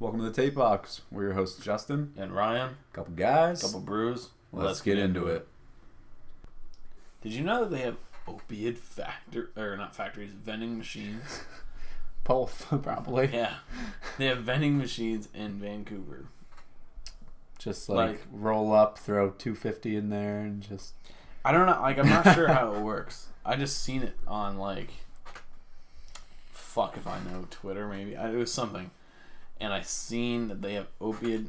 Welcome to the Tape Box. We're your hosts, Justin and Ryan. Couple guys. Couple brews. Let's get into it. Did you know that they have opiate vending machines? Both, probably. Yeah. They have vending machines in Vancouver. Just like roll up, throw $2.50 in there, and just... I don't know. I'm not sure how it works. I just seen it on, fuck if I know, Twitter maybe. It was something. And I seen that they have opiate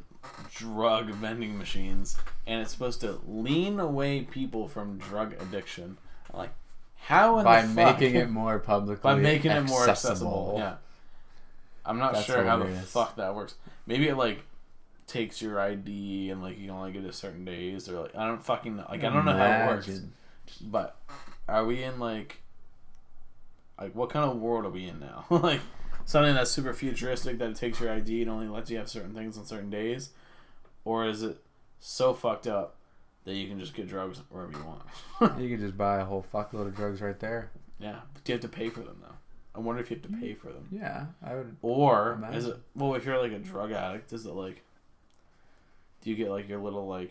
drug vending machines, and it's supposed to lean away people from drug addiction. I'm like, how in the fuck? By making it more publicly By making accessible. it more accessible. Yeah. I'm not sure how the fuck that works. Maybe it takes your ID and you can only get it certain days, or I don't fucking know. I don't know how it works. But are we in what kind of world are we in now? Something that's super futuristic that it takes your ID and only lets you have certain things on certain days? Or is it so fucked up that you can just get drugs wherever you want? You can just buy a whole fuckload of drugs right there. Yeah, but do you have to pay for them though? I wonder if you have to pay for them. Yeah, I would. Or is it if you're a drug addict, is it do you get your little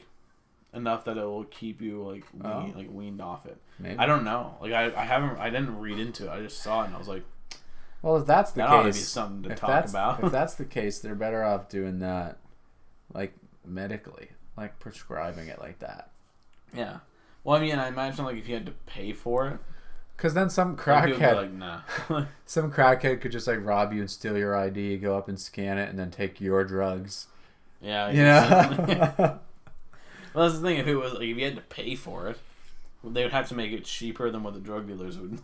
enough that it will keep you weaned off it? Maybe. I don't know. I didn't read into it. I just saw it and I was like, well, if that's the that case, ought to be something to talk about. If that's the case, they're better off doing that, medically, prescribing it like that. Yeah. Well, I mean, I imagine if you had to pay for it. Because then some crackhead, nah. Some crackhead could just rob you and steal your ID, go up and scan it, and then take your drugs. Yeah. You know. Well, that's the thing. If it was if you had to pay for it, they would have to make it cheaper than what the drug dealers would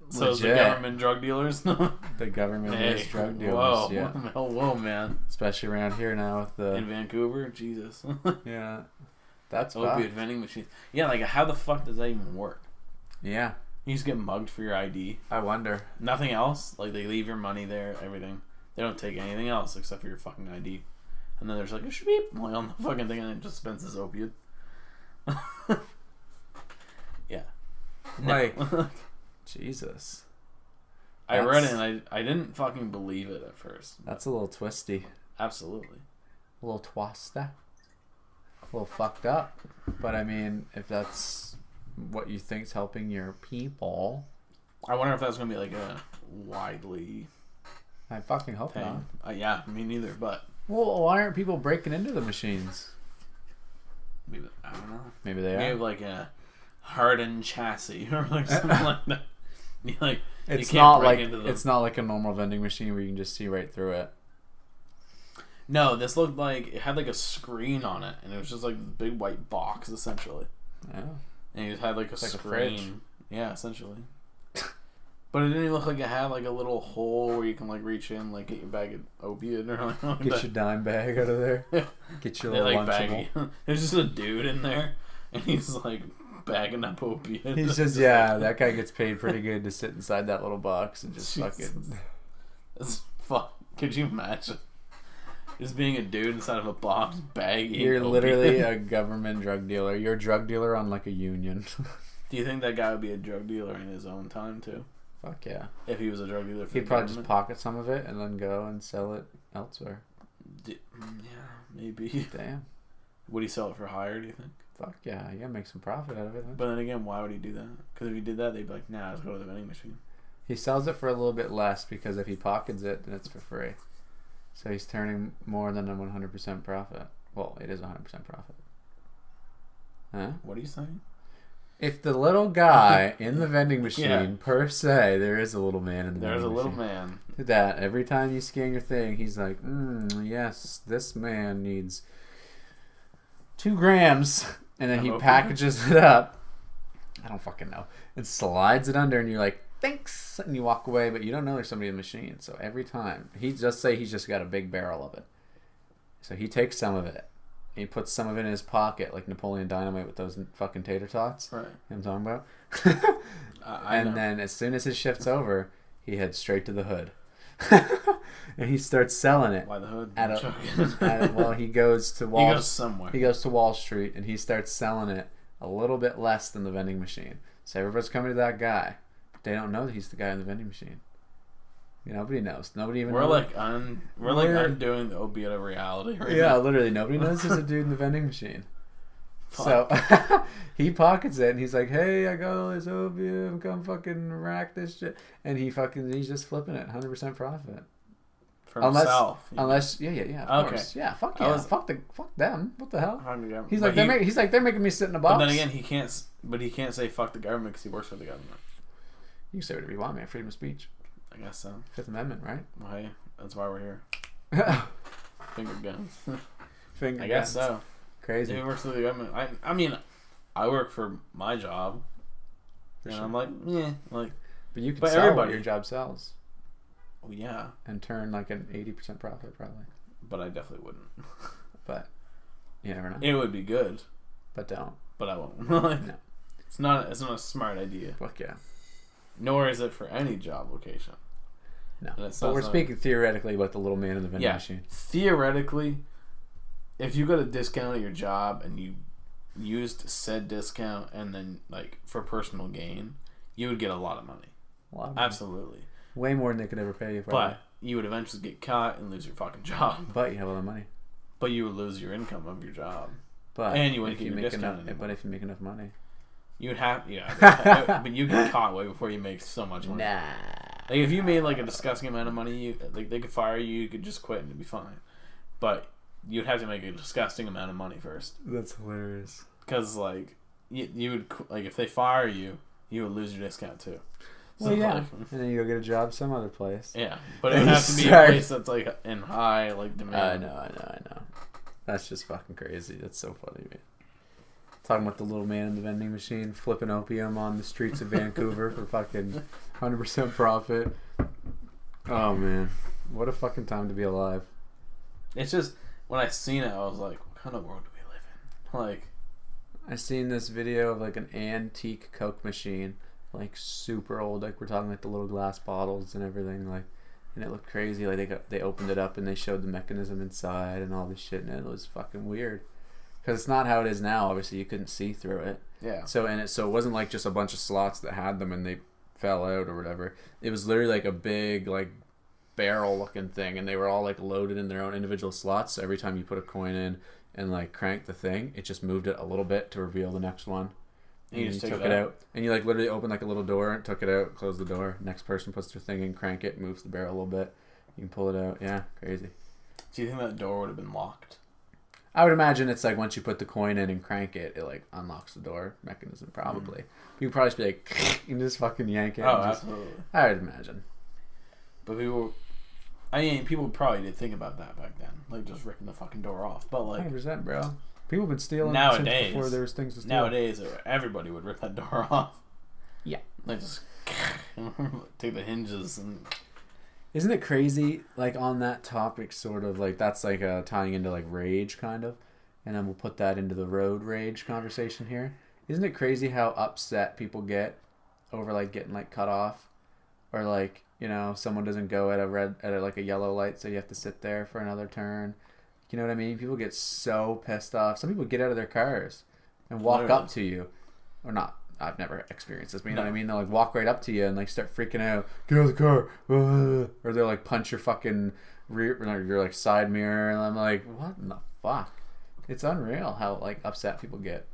So it's the government drug dealers? The government is drug dealers. Whoa. Yeah. Whoa, man. Especially around here now with the... In Vancouver? Jesus. Yeah. That's opiate vending machines. Yeah, how the fuck does that even work? Yeah. You just get mugged for your ID. I wonder. Nothing else? They leave your money there, everything. They don't take anything else except for your fucking ID. And then there's a sheep on the fucking thing and it dispenses opiate. Yeah. Jesus. I read it and I didn't fucking believe it at first. That's a little twisty. Absolutely. A little twasta. A little fucked up. But I mean, if that's what you think's helping your people... I wonder if that's going to be a widely... I fucking hope not. Yeah, me neither, but... Well, why aren't people breaking into the machines? Maybe, I don't know. Maybe they are. Maybe a hardened chassis or something like that. It's not it's not like a normal vending machine where you can just see right through it. No, this looked it had a screen on it, and it was just a big white box essentially. Yeah. And it had a screen. A fridge. Yeah, essentially. But it didn't even look like it had a little hole where you can reach in, get your bag of opiate or anything like Get your dime bag out of there. Get your little Lunchable. There's just a dude in there, and he's bagging up opiate. He's just that guy gets paid pretty good to sit inside that little box and just fucking. That's fuck. Could you imagine? Just being a dude inside of a box bagging. You're literally a government drug dealer. You're a drug dealer on a union. Do you think that guy would be a drug dealer in his own time too? Fuck yeah. If he was a drug dealer for He'd probably just pocket some of it and then go and sell it elsewhere. Yeah, maybe. Damn. Would he sell it for higher, do you think? Fuck yeah, you gotta make some profit out of it. Huh? But then again, why would he do that? Because if he did that, they'd be nah, let's go to the vending machine. He sells it for a little bit less because if he pockets it, then it's for free. So he's turning more than a 100% profit. Well, it is 100% profit. Huh? What are you saying? If the little guy in the vending machine, per se, there is a little man in the vending machine. There's a little man. That every time you scan your thing, he's like, yes, this man needs 2 grams. And then he packages it up. I don't fucking know. And slides it under, and you're like, thanks. And you walk away, but you don't know there's somebody in the machine. So every time, he's just got a big barrel of it. So he takes some of it. He puts some of it in his pocket, like Napoleon Dynamite with those fucking tater tots. Right. You know what I'm talking about? And then as soon as his shift's over, he heads straight to the hood. And he starts selling it. Why the hood? Well, he goes to Wall. He goes somewhere. He goes to Wall Street, and he starts selling it a little bit less than the vending machine. So everybody's coming to that guy. But they don't know that he's the guy in the vending machine. Nobody knows. Nobody even. We're knows. We're undoing the opiate of reality. Right yeah, now. Literally, nobody knows there's a dude in the vending machine. So he pockets it and he's like, "Hey, I got all this opium. Come fucking rack this shit." And he's just flipping it, 100% profit. For himself. Yeah. Of course. Yeah, fuck yeah. Fuck them. What the hell? He's like, they're making me sit in a box. But then again, he can't say fuck the government because he works for the government. You can say whatever you want, man. Freedom of speech. I guess so. Fifth Amendment, right? Well, hey, that's why we're here. Finger guns. Finger I guns. guess so. Crazy. He works for the government. I mean, I work for my job. And I'm like, yeah. Like, but you can sell what your job sells. Well, yeah. And turn like an 80% profit, probably. But I definitely wouldn't. But you never know. It would be good. But don't. But I won't. No. It's not a smart idea. Fuck yeah. Nor is it for any job location. No. But we're speaking theoretically about the little man in the vending machine. Theoretically, if you got a discount at your job and you used said discount and then like for personal gain, you would get a lot of money. Absolutely. Way more than they could ever pay you for. But you would eventually get caught and lose your fucking job. But you have a lot of money. But you would lose your income of your job. But and you wouldn't get your discount anymore. But if you make enough money. You would have, but you get caught way before you make so much money. Nah. Like if you made like a disgusting amount of money, they could fire you. You could just quit and it'd be fine. But you'd have to make a disgusting amount of money first. That's hilarious. Because like you would like if they fire you, you would lose your discount too. Well, yeah, and then you go get a job some other place. Yeah, but it would have to be a place that's like in high like demand. I know. That's just fucking crazy. That's so funny, man. Talking about the little man in the vending machine flipping opium on the streets of Vancouver for fucking 100% profit. Oh man, what a fucking time to be alive. It's just when I seen it, I was like, what kind of world do we live in? Like, I seen this video of like an antique Coke machine, like super old, like we're talking like the little glass bottles and everything, like, and it looked crazy. Like they opened it up and they showed the mechanism inside and all this shit, and it was fucking weird. Because it's not how it is now. Obviously, you couldn't see through it. Yeah. So it wasn't like just a bunch of slots that had them and they fell out or whatever. It was literally like a big like barrel looking thing, and they were all like loaded in their own individual slots. So every time you put a coin in and like crank the thing, it just moved it a little bit to reveal the next one. And you just took it out, and you like literally opened like a little door, and took it out, closed the door. Next person puts their thing in, crank it, moves the barrel a little bit. You can pull it out. Yeah, crazy. Do you think that door would have been locked? I would imagine it's like once you put the coin in and crank it, it like unlocks the door mechanism probably. You could probably just be like, you can just fucking yank it. Oh, absolutely. I would imagine. But people probably did think about that back then, like just ripping the fucking door off. But like 100%, bro. People have been stealing nowadays. Since before there was things to steal. Nowadays, everybody would rip that door off. Yeah. Like just take the hinges and. Isn't it crazy, like, on that topic, sort of, like, that's, like, tying into, like, rage, kind of, and then we'll put that into the road rage conversation here. Isn't it crazy how upset people get over, like, getting, like, cut off? Or, like, you know, someone doesn't go at a yellow light, so you have to sit there for another turn. You know what I mean? People get so pissed off. Some people get out of their cars and walk up to you. Or not. I've never experienced this, but you know what I mean? They'll like walk right up to you and like start freaking out. Get out of the car. Or they'll like punch your fucking your like side mirror, and I'm like, what in the fuck? It's unreal how like upset people get.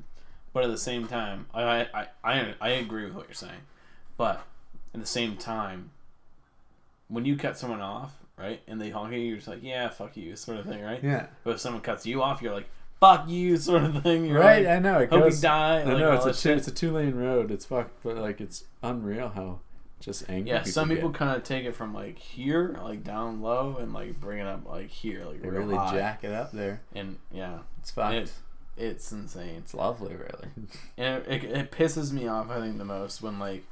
But at the same time, I agree with what you're saying. But at the same time, when you cut someone off, right, and they honk at you, you're just like, yeah, fuck you, sort of thing, right? Yeah. But if someone cuts you off, you're like, fuck you, sort of thing. You're right, like, I know. It hope goes, you die. I know, it's a 2-lane road. It's fucked, but like it's unreal how just angry people some people get. kind of take it from like here, like down low, and like bring it up like here, like they real really high. jack it up there. And yeah, it's fucked. It's insane. It's lovely, really. And it pisses me off, I think, the most when like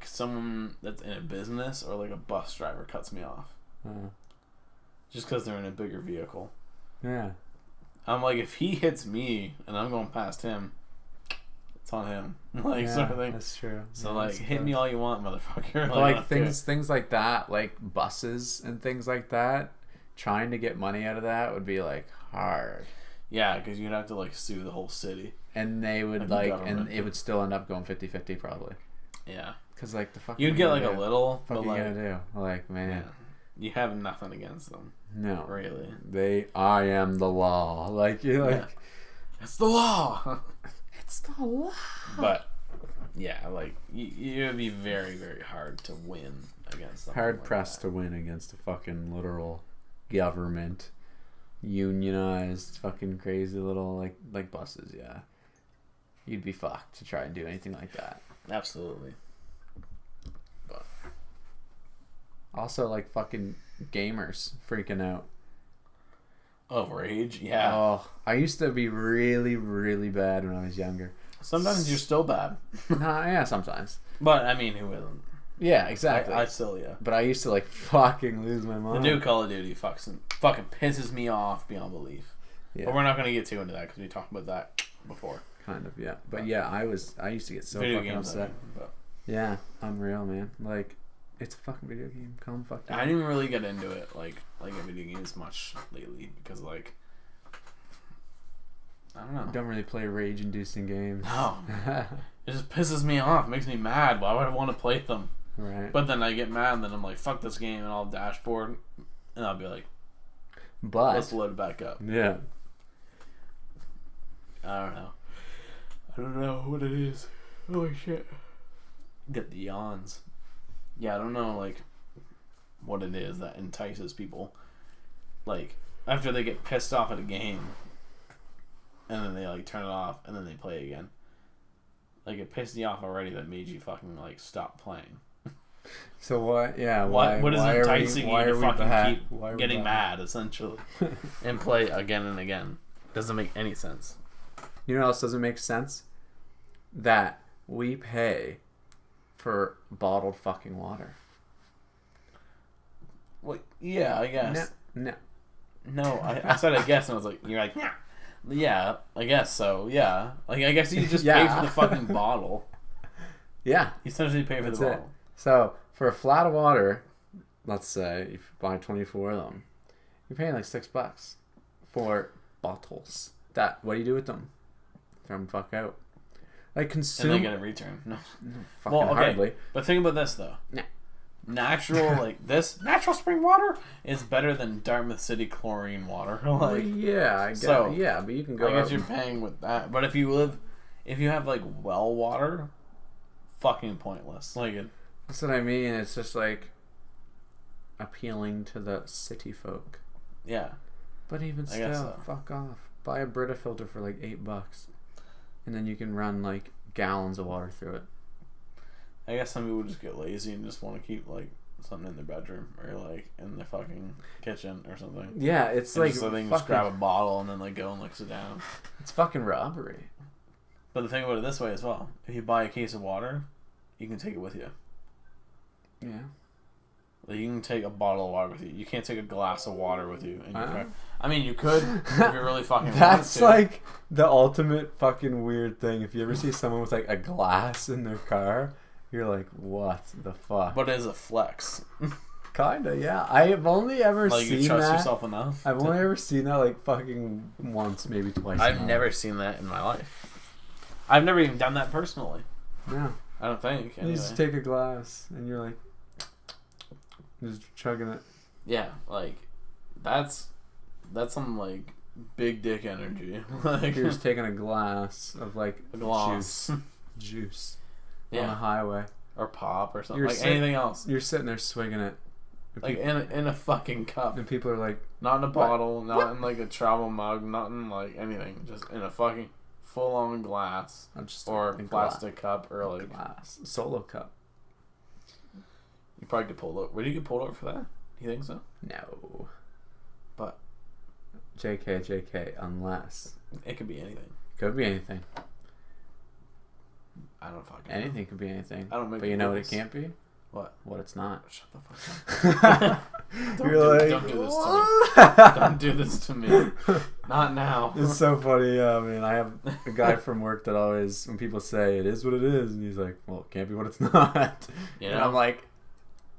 someone that's in a business or like a bus driver cuts me off. Just because they're in a bigger vehicle. Yeah. I'm like, if he hits me and I'm going past him, it's on him. Like, sort of thing. That's true. So, yeah, like, hit me all you want, motherfucker. But like things like that, like buses and things like that, trying to get money out of that would be like hard. Yeah, because you'd have to like sue the whole city. And they would and it would still end up going 50-50 probably. Yeah. Because, like, the fucking... You'd get, like, a little, but, like... What you gotta do? Like, man... Yeah. You have nothing against them. No. Really. I am the law. Like, you're like... It's the law! It's the law! But, yeah, like, it would be very, very hard to win against them. Hard pressed to win against a fucking literal government. Unionized, fucking crazy little, like buses, yeah. You'd be fucked to try and do anything like that. Absolutely. But also, like, fucking gamers freaking out. Oh, rage? Yeah. Oh, I used to be really, really bad when I was younger. Sometimes you're still bad. Yeah, sometimes. But, I mean, who isn't? Yeah, exactly. I still, yeah. But I used to, like, fucking lose my mind. The new Call of Duty fucking pisses me off beyond belief. Yeah. But we're not going to get too into that because we talked about that before. Kind of, yeah. But yeah, I used to get so fucking upset. Yeah, unreal, man. Like, it's a fucking video game. Calm fuck down. I didn't really get into it, like a video game as much lately because, like, I don't know. Don't really play rage-inducing games. No. It just pisses me off. It makes me mad. Why would I want to play them? Right. But then I get mad and then I'm like, fuck this game, and I'll dashboard and I'll be like, let's load it back up. Yeah. I don't know what it is. Holy shit. Get the yawns. Yeah, I don't know, like, what it is that entices people. Like, after they get pissed off at a game, and then they, like, turn it off, and then they play again. Like, it pissed you off already that made you fucking, like, stop playing. So what? Yeah, what is enticing you to fucking keep getting mad, essentially, and play again and again? Doesn't make any sense. You know what else doesn't make sense? That we pay for bottled fucking water. Well, yeah, I guess. No, I said I guess, and I was like, you're like, yeah, I guess so, yeah. Like, I guess you just pay for the fucking bottle. Yeah. You essentially pay for the bottle. So, for a flat of water, let's say, if you buy 24 of them, you're paying like $6 for bottles. What do you do with them? Throw them fuck out. Like, consume... And they get a return. No fucking hardly. But think about this, though. Nah. Natural spring water is better than Dartmouth City chlorine water. Like, well, yeah, I guess. So, yeah, but you can go. I guess you're paying with that. But if you have like well water, fucking pointless. Like that's what I mean. It's just like appealing to the city folk. Yeah. But even still, fuck off. Buy a Brita filter for like $8, and then you can run like gallons of water through it. I guess some people just get lazy and just want to keep like something in their bedroom or like in their fucking kitchen or something. Yeah, it's and like so they can just grab a bottle and then like go and like sit down. It's fucking robbery. But the thing about it this way as well: if you buy a case of water, you can take it with you. Yeah. Like you can take a bottle of water with you. You can't take a glass of water with you. In your car. I mean, you could if you're really fucking. That's like the ultimate fucking weird thing. If you ever see someone with like a glass in their car, you're like, what the fuck? But it's a flex. Kinda, yeah. I have only ever like seen you trust that. yourself enough. I've only ever seen that like fucking once, maybe twice. I've never seen that in my life. I've never even done that personally. No. I don't think. Anyway. You just take a glass and you're like, just chugging it. Yeah, like that's some like big dick energy. Like you're just taking a glass of like juice. Yeah. On the highway. Or pop or something. Anything else. You're sitting there swigging it. Like in a fucking cup. And people are like... Not in a bottle, not in like a travel mug, not in like anything. Just in a fucking full-on glass. Or plastic cup or like... Glass. Solo cup. You probably get pulled over. Where do you get pulled over for that? You think so? No. But... JK, unless... It could be anything. Could be anything. I don't fucking know. Anything could be anything. I don't make. But you know what it can't be? What? What it's not. Shut the fuck up. Don't do this to me. Don't do this to me. Not now. It's so funny. I mean, I have a guy from work that always, when people say it is what it is, and he's like, well, it can't be what it's not. You know? And I'm like,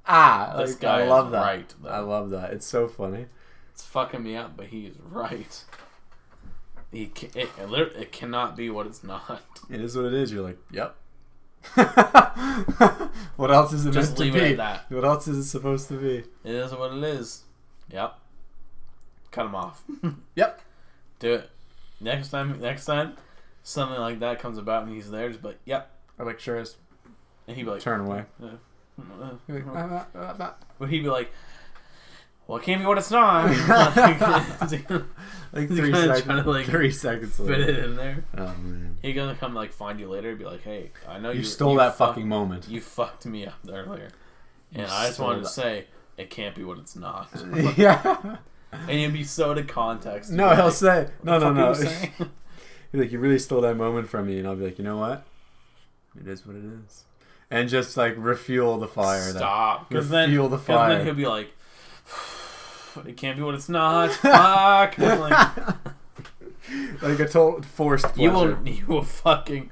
this like, guy I love that. Right, I love that. It's so funny. It's fucking me up, but he's right. It cannot be what it's not. It is what it is. You're like, yep. What else is it Just meant to leave be? it at that. What else is it supposed to be? It is what it is. Yep. Cut him off. Yep. Do it. Next time, something like that comes about and he's there, just be like, yep. I like sure is. And he'd be like, turn away. But he'd be like, well, it can't be what it's not. Like 3 seconds. To, like, 3 seconds later. Fit it in there. Oh man. He's gonna come like find you later and be like, hey, I know you stole that fucking moment. You fucked me up earlier. And I just wanted to say, it can't be what it's not. Yeah. And you'd be so to context. No, he'll like, say, no. He's He's like, you really stole that moment from me. And I'll be like, you know what? It is what it is. And just like refuel the fire. Stop. Because then he'll be like, it can't be what it's not. Fuck. Like a total forced pleasure. You will fucking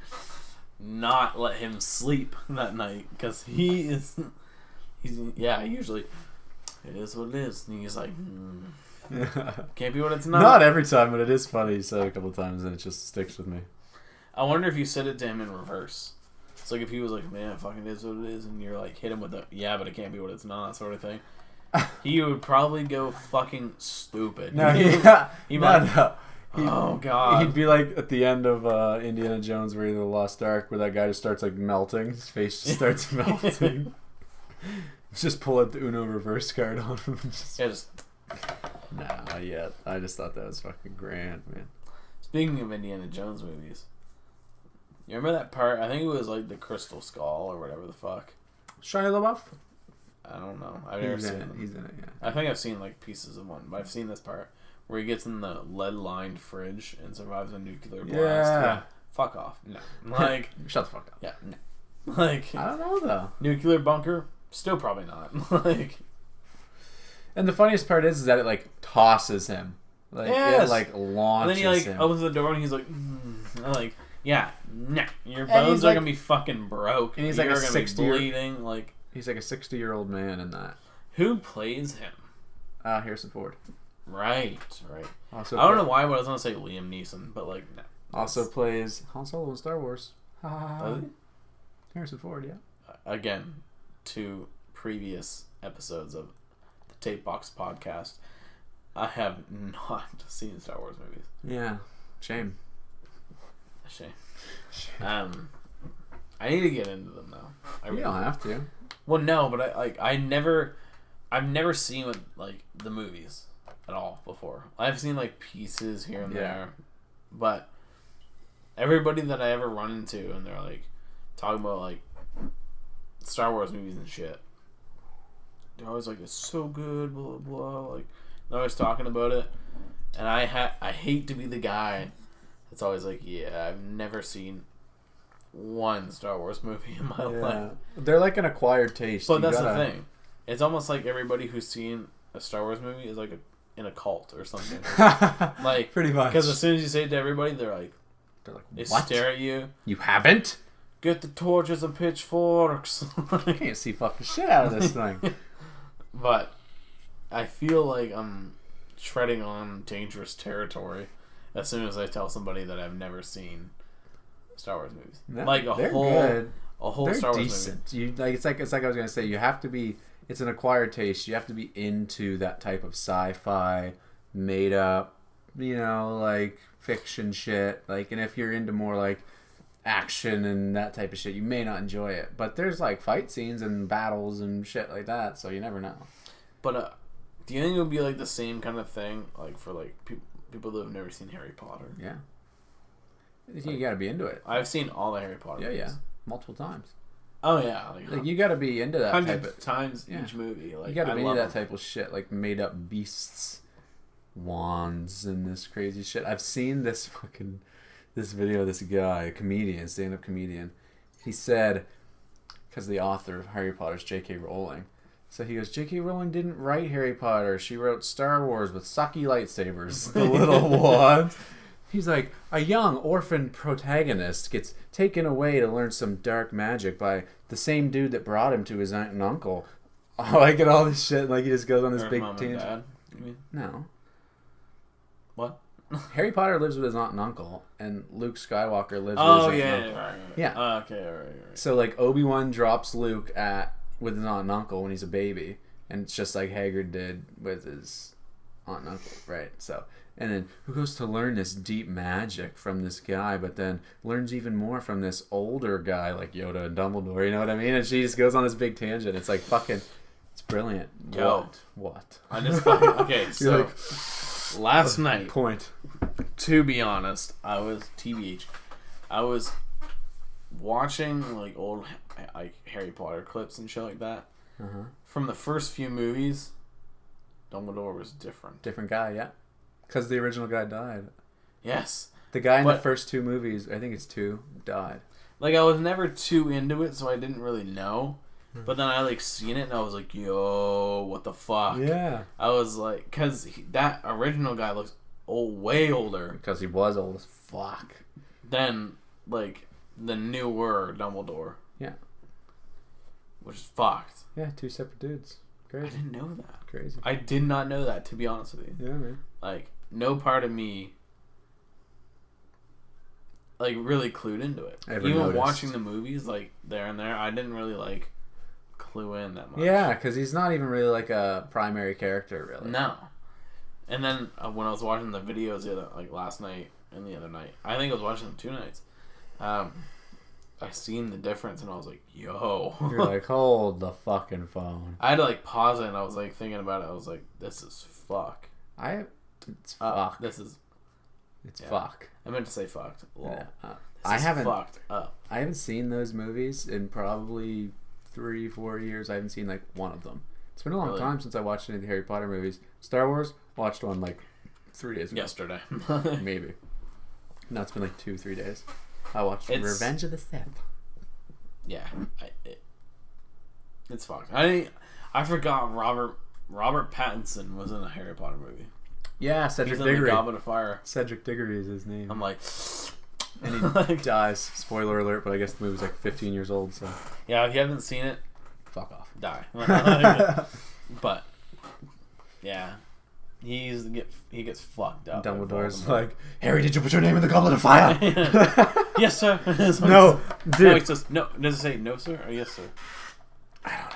not let him sleep that night because he's usually it is what it is, and he's like, can't be what it's not. Not every time, but it is funny. You said it a couple of times, and it just sticks with me. I wonder if you said it to him in reverse. It's like if he was like, man, fucking is what it is, and you're like, hit him with the yeah, but it can't be what it's not sort of thing. He would probably go fucking stupid. No, oh god, he'd be like at the end of Indiana Jones, where the Lost Ark, where that guy just starts like melting. His face just starts melting. Just pull out the Uno reverse card on him. Nah, not yet. I just thought that was fucking grand, man. Speaking of Indiana Jones movies, you remember that part? I think it was like the Crystal Skull or whatever the fuck. Shia LaBeouf? I don't know. I've never seen them. He's in it, yeah. I think I've seen like pieces of one, but I've seen this part where he gets in the lead-lined fridge and survives a nuclear blast. Yeah. Fuck off. No. Like, shut the fuck up. Yeah. No. Like, I don't know though. Nuclear bunker? Still probably not. Like, and the funniest part is that it like tosses him. Like yes. It like launches him. And then he like opens the door and he's like, like, yeah, nah, your bones are gonna be fucking broke. And he's You're like a gonna 60 be bleeding. Like, he's like a 60-year-old man in that. Who plays him? Harrison Ford. Right. Also I don't know why, but I was gonna say Liam Neeson, but like, no. Also plays Han Solo in Star Wars. Harrison Ford, yeah. Again, to previous episodes of the Tape Box podcast, I have not seen Star Wars movies. Yeah, shame. I need to get into them though. You don't have to. Well, no, but I've never seen like the movies at all before. I've seen like pieces here and there, but everybody that I ever run into and they're like talking about like Star Wars movies and shit, they're always like, it's so good, blah blah blah. Like they're always talking about it, and I hate to be the guy that's always like, yeah, I've never seen one Star Wars movie in my life. They're like an acquired taste. But that's the thing. It's almost like everybody who's seen a Star Wars movie is like in a cult or something. Like, pretty much. Because as soon as you say it to everybody, they're like, they what? stare at you. You haven't? Get the torches and pitchforks. I can't see fucking shit out of this thing. But I feel like I'm treading on dangerous territory as soon as I tell somebody that I've never seen Star Wars movies. No, like a whole they're Star Wars decent. movie. It's like I was gonna say, you have to be. It's an acquired taste. You have to be into that type of sci-fi, made up, like fiction shit. Like, and if you're into more like action and that type of shit, you may not enjoy it. But there's like fight scenes and battles and shit like that, so you never know. But do you think it would be like the same kind of thing, like for like people that have never seen Harry Potter? Yeah. You gotta be into it. I've seen all the Harry Potter movies. Yeah. Multiple times. Oh, yeah. Like you gotta be into that type of... times each movie. Like, you gotta be into that type of shit, like made up beasts, wands, and this crazy shit. I've seen this video of this guy, a comedian, stand-up comedian. He said, because the author of Harry Potter is J.K. Rowling, so he goes, J.K. Rowling didn't write Harry Potter. She wrote Star Wars with sucky lightsabers. The little wands. He's like, a young orphan protagonist gets taken away to learn some dark magic by the same dude that brought him to his aunt and uncle. Oh, I get all this shit. Like, he just goes on this big tangent. Dad, you mean? No. What? Harry Potter lives with his aunt and uncle, and Luke Skywalker lives with his aunt and uncle. uncle. Right. Yeah. Okay, all right. So, like, Obi-Wan drops Luke with his aunt and uncle when he's a baby, and it's just like Hagrid did with his aunt and uncle, right? So, and then who goes to learn this deep magic from this guy, but then learns even more from this older guy like Yoda and Dumbledore, you know what I mean? And she just goes on this big tangent. It's like fucking, it's brilliant. Yo. What? I just fucking, okay, so like, last night, to be honest, I was watching like old like Harry Potter clips and shit like that. Uh-huh. From the first few movies, Dumbledore was different. Different guy, yeah. Because the original guy died. Yes. The guy in the first 2 movies, I think it's 2, died. Like, I was never too into it, so I didn't really know. But then I, like, seen it, and I was like, yo, what the fuck? Yeah. I was like, because that original guy looks way older. Because he was old as fuck. Than, like, the newer Dumbledore. Yeah. Which is fucked. Yeah, 2 separate dudes. Crazy. I didn't know that. Crazy. I did not know that, to be honest with you. Yeah, man. Like, no part of me, like, really clued into it. Even watching the movies, like, there and there, I didn't really, like, clue in that much. Yeah, because he's not even really, like, a primary character, really. No. And then, when I was watching the videos last night and the other night, I think I was watching them 2 nights, I seen the difference, and I was like, yo. You're like, hold the fucking phone. I had to, like, pause it, and I was, like, thinking about it. I was like, this is fuck. It's fuck. It's fuck. I meant to say fucked. Yeah. I haven't fucked up. I haven't seen those movies in probably 3-4 years. I haven't seen like one of them. It's been a long time since I watched any of the Harry Potter movies. Star Wars, watched one like 3 days ago. Yesterday. Maybe. No, it's been like 2-3 days. I watched Revenge of the Sith. Yeah. It's fucked. I forgot Robert Pattinson was in a Harry Potter movie. Yeah, Cedric Diggory. He's in the Goblet of Fire. Cedric Diggory is his name. I'm like... And he dies. Spoiler alert, but I guess the movie's like 15 years old, so... Yeah, if you haven't seen it... Fuck off. Die. But... Yeah. He gets fucked up. Dumbledore's like, Harry, did you put your name in the Goblet of Fire? Yes, sir. No, dude. No, it says, no. Does it say no, sir, or yes, sir? I don't know.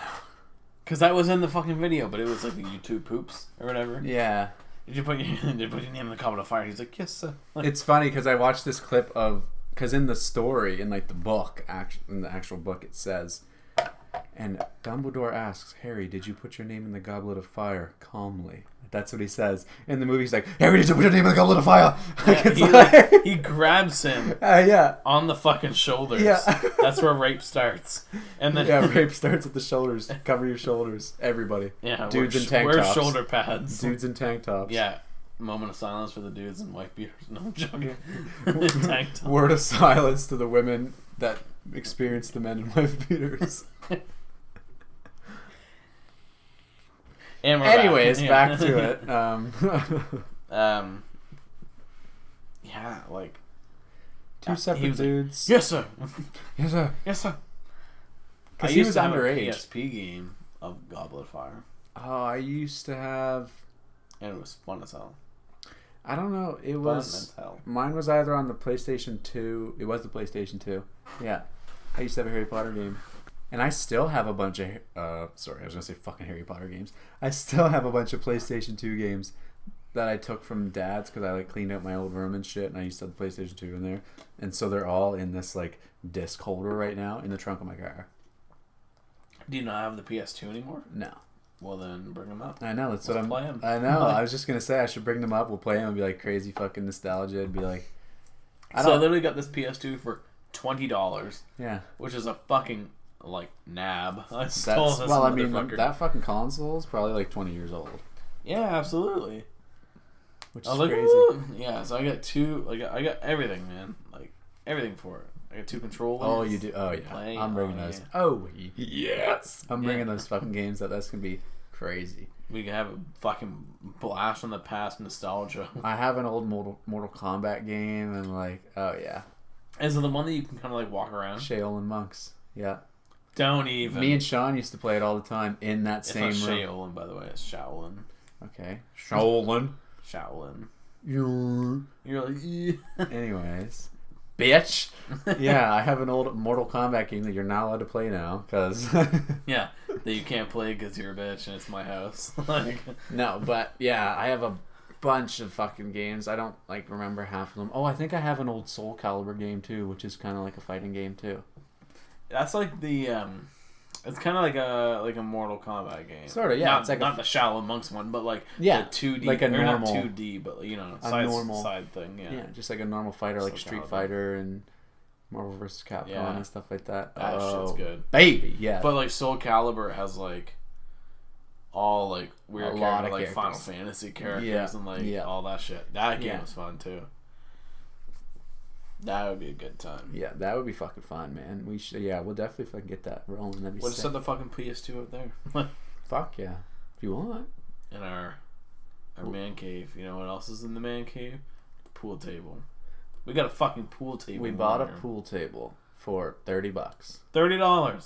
Because that was in the fucking video, but it was like the YouTube poops or whatever. Yeah. Did you put your name in the Goblet of Fire? He's like, yes, sir. It's funny because I watched this clip of... Because in the story, in like the book, in the actual book, it says... And Dumbledore asks, Harry, did you put your name in the Goblet of Fire? Calmly. That's what he says. In the movie, he's like, Harry, did you put your name in the Goblet of Fire? Yeah, he grabs him yeah. on the fucking shoulders. Yeah. That's where rape starts. And then yeah, rape starts at the shoulders. Cover your shoulders. Everybody. Yeah, dudes in tank tops. Wear shoulder pads. Dudes in tank tops. Yeah. Moment of silence for the dudes in white beaters. No, I'm joking. Tank tops. Word of silence to the women that experience the men in white beaters. And anyways, back to it. Yeah, like 2 separate dudes. Like, yes, sir. Yes, sir. Yes, sir. Because he was underage. A PSP game of Goblet of Fire. Oh, I used to have. And it was fun as hell. I don't know. It was. Mine was either on the PlayStation 2. It was the PlayStation 2. Yeah. I used to have a Harry Potter game. And I still have a bunch of... sorry, I was going to say fucking Harry Potter games. I still have a bunch of PlayStation 2 games that I took from Dad's because I like cleaned out my old room and shit, and I used to have the PlayStation 2 in there. And so they're all in this like disc holder right now in the trunk of my car. Do you not have the PS2 anymore? No. Well, then bring them up. I know. That's what I'm... Play them. I know. I was just going to say I should bring them up. We'll play them and be like crazy fucking nostalgia and be like... I literally got this PS2 for $20. Yeah. Which is a fucking... like nab. That fucking console is probably like 20 years old. Yeah, absolutely. Which is crazy. Yeah, so I got 2. Like I got everything, man. Like everything for it. I got 2 controllers. Oh, you do. Oh yeah. I'm bringing those. Yeah. Oh yes. I'm bringing those fucking games up. That's gonna be crazy. We can have a fucking blast from the past nostalgia. I have an old Mortal Kombat game and like, oh yeah. Is it the one that you can kind of like walk around? Shaolin monks. Yeah. Don't even. Me and Sean used to play it all the time in that same room. It's not Shaolin, by the way. It's Shaolin. Okay. Shaolin. Shaolin. You're like, anyways, bitch. Yeah, I have an old Mortal Kombat game that you're not allowed to play now because yeah, that you can't play because you're a bitch and it's my house. Like, no, but yeah, I have a bunch of fucking games. I don't like remember half of them. Oh, I think I have an old Soul Calibur game too, which is kind of like a fighting game too. That's like the it's kind of like a Mortal Kombat game. Sort of, yeah. Not, it's like not the Shaolin Monks one, but like the 2D, like a normal, not 2D, but side thing. Yeah, yeah, just like a normal fighter, like Street Fighter and Marvel vs. Capcom and stuff like that. That shit's good, baby. Yeah, but like Soul Calibur has like all like weird characters, like Final Fantasy characters and like all that shit. That game was fun too. That would be a good time. Yeah, that would be fucking fun, man. We should. Yeah, we'll definitely fucking get that rolling. That'd be we'll just set the fucking PS2 up there. Fuck yeah, if you want. In our man cave. You know what else is in the man cave? The pool table. We got a fucking pool table. We bought a pool table for $30. $30.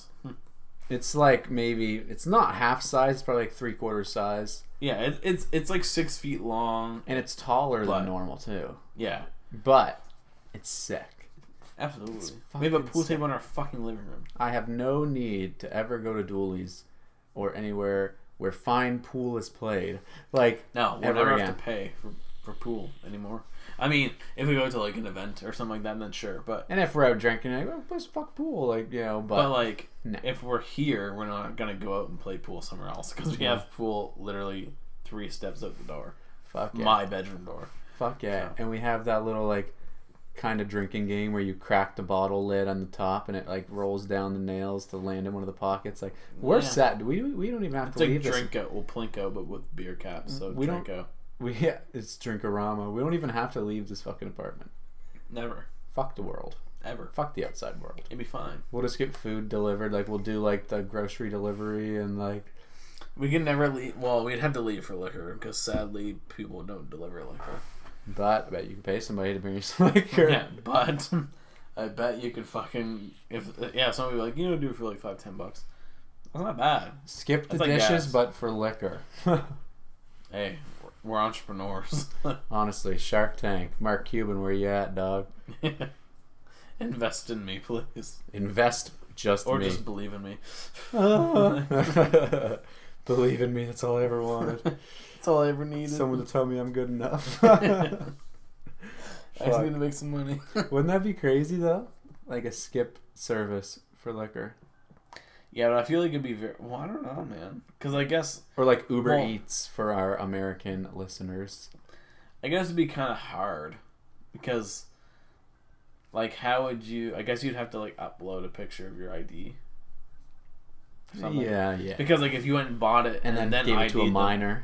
It's like maybe it's not half size. It's probably like 3/4 size. Yeah, it's like 6 feet long, and it's taller than normal too. Yeah, but it's sick. Absolutely. We have a pool table in our fucking living room. I have no need to ever go to Dooley's or anywhere where fine pool is played. Like, no, we'll never have to pay for pool anymore. I mean, if we go to like an event or something like that, then sure. But and if we're out drinking, like, oh, let's fuck pool, like, you know. But like, if we're here, we're not gonna go out and play pool somewhere else because we have pool literally 3 steps out the door. Fuck yeah. My bedroom door. Fuck yeah, and we have that little like kind of drinking game where you crack the bottle lid on the top and it like rolls down the nails to land in one of the pockets. Like, we're set. We don't even have to leave. It's like Drinko, well, Plinko, but with beer caps. So we Drinko. It's Drinkorama. We don't even have to leave this fucking apartment. Never. Fuck the world. Ever. Fuck the outside world. It'd be fine. We'll just get food delivered. Like, we'll do like the grocery delivery and like. We can never leave. Well, we'd have to leave for liquor because sadly people don't deliver liquor. But I bet you can pay somebody to bring you some liquor. Yeah, but I bet you could fucking somebody would be like, you know, do it for like $5-10. That's not bad. Skip the dishes, but for liquor. Hey, we're entrepreneurs. Honestly, Shark Tank, Mark Cuban, where you at, dog? Invest in me, please. Invest just in me. Or just believe in me. Believe in me. That's all I ever wanted. That's all I ever needed. Someone to tell me I'm good enough. I just need to make some money. Wouldn't that be crazy though? Like a skip service for liquor. Yeah, but I feel like it'd be very. Well, I don't know, man. Because I guess. Or like Uber Eats for our American listeners. I guess it'd be kind of hard because, like, how would you? I guess you'd have to like upload a picture of your ID. Yeah. Because like if you went and bought it and then gave it to a minor.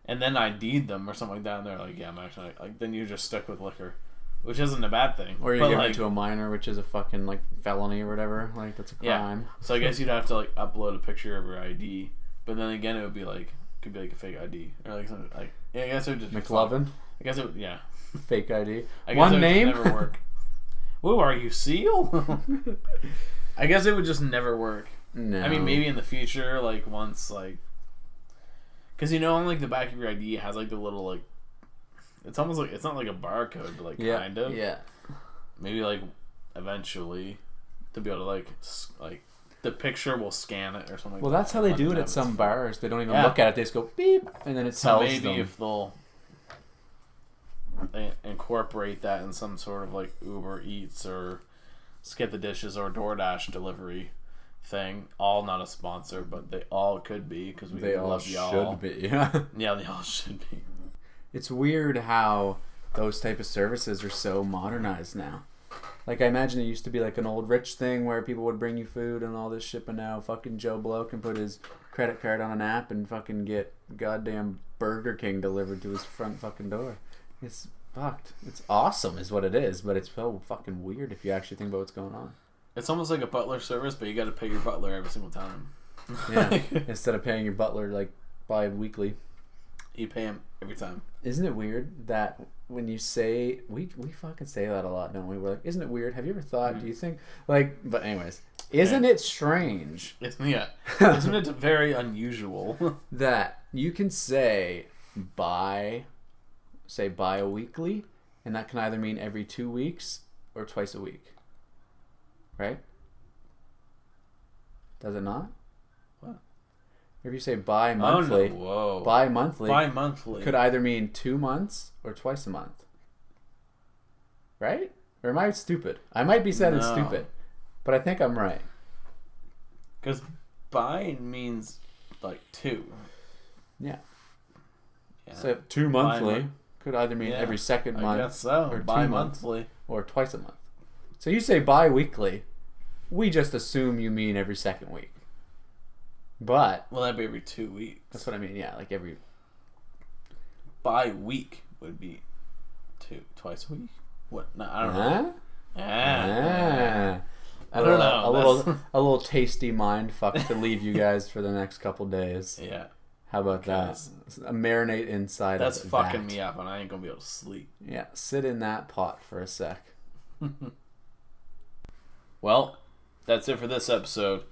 And then ID'd them or something like that, and they're like, "Yeah, I'm actually like." Then you're just stuck with liquor, which isn't a bad thing. Or you give it to a minor, which is a fucking like felony or whatever. Like, that's a crime. Yeah. So I guess you'd have to like upload a picture of your ID, but then again, it would be like could be like a fake ID or like something like. Yeah, I guess it would just McLovin. I guess it would, yeah. Fake ID. I guess One it would name. Never work. Whoa, are you Seal? I guess it would just never work. No. I mean, maybe in the future, like once like. Because, you know, on, like, the back of your ID, it has, like, the little, like... It's almost like... It's not like a barcode, but, like, kind of. Yeah. Maybe, like, eventually, to be able to, like... The picture will scan it or something. Well, that's how they do it at some bars. They don't even look at it. They just go, beep, and then it tells them. Maybe if they'll incorporate that in some sort of, like, Uber Eats or Skip the Dishes or DoorDash delivery thing, all not a sponsor, but they all could be because we love y'all. They all should be. Yeah, they all should be. It's weird how those type of services are so modernized now. Like, I imagine it used to be like an old rich thing where people would bring you food and all this shit, but now fucking Joe Blow can put his credit card on an app and fucking get goddamn Burger King delivered to his front fucking door. It's fucked. It's awesome is what it is, but it's so fucking weird if you actually think about what's going on. It's almost like a butler service, but you got to pay your butler every single time. Yeah, instead of paying your butler like bi-weekly, you pay him every time. Isn't it weird that when you say we fucking say that a lot, don't we? We're like, isn't it weird? Have you ever thought? Mm-hmm. Do you think like? But anyways, isn't it strange? Isn't it very unusual that you can say buy say bi-weekly, and that can either mean every 2 weeks or twice a week. Right? Does it not? What? If you say bi-monthly, bi-monthly could either mean 2 months or twice a month. Right? Or am I stupid? I might be sounding stupid, but I think I'm right. Because bi means like 2. Yeah. So 2 monthly could either mean every second month, I guess so. Or bi-monthly, or twice a month. So you say bi-weekly, we just assume you mean every second week. But well, that'd be every 2 weeks. That's what I mean. Yeah, like every bi-week would be twice a week. What? No, I don't know. I don't know. A little tasty mind fuck to leave you guys for the next couple days. Yeah. How about that? A marinate inside. That's fucking me up, and I ain't gonna be able to sleep. Yeah, sit in that pot for a sec. Well, that's it for this episode.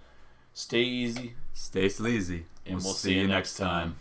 Stay easy. Stay sleazy. And we'll see you next time.